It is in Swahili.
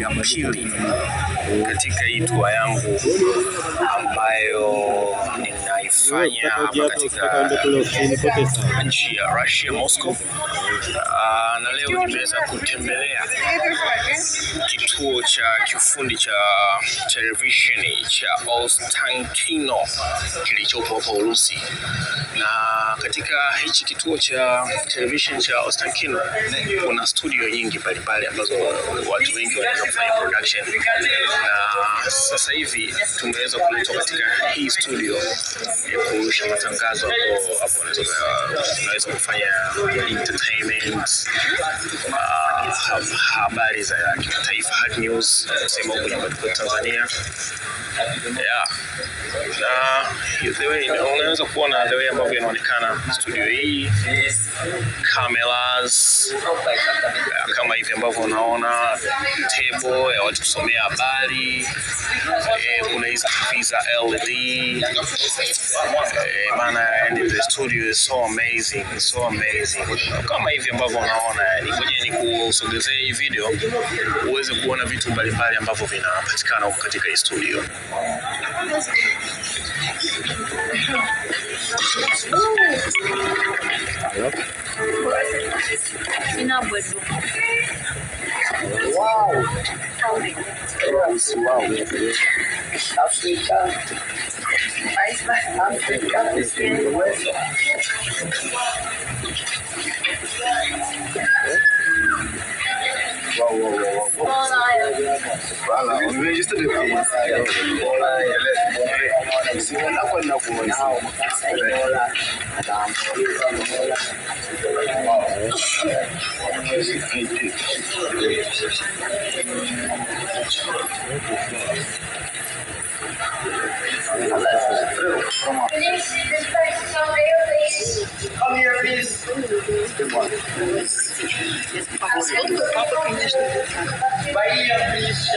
ya pili katika hii tour yangu ambayo ninaifanya hapa katika nchi ya Russia, Moscow. Na leo nimeweza kutembelea kituo cha kiufundi cha televisheni cha Ostankino kilichopo hapa Urusi. Na katika hichi kituo cha television cha Ostankino kuna studio nyingi mbalimbali ambazo watu wengi wanaweza kufanya production. Na sasa hivi tumeweza kuletwa katika hii studio ya kurusha matangazo hapo unaweza kufanya entertainment, habari za kimataifa, hard news, sema huko nyumbani kwa Tanzania. Na the way unaweza kuona the way ambavyo inaonekana studio hii, cameras kama hivi ambavyo unaona, table ya watu kusomea habari, kuna hizi TV za LED. And the studio is so amazing, kama hivi ambavyo unaona. Yani ngoja nikusogezee hii video uweze kuona vitu mbalimbali ambavyo vinapatikana huko katika hii studio. Wow. Come here, please. Bahia, please.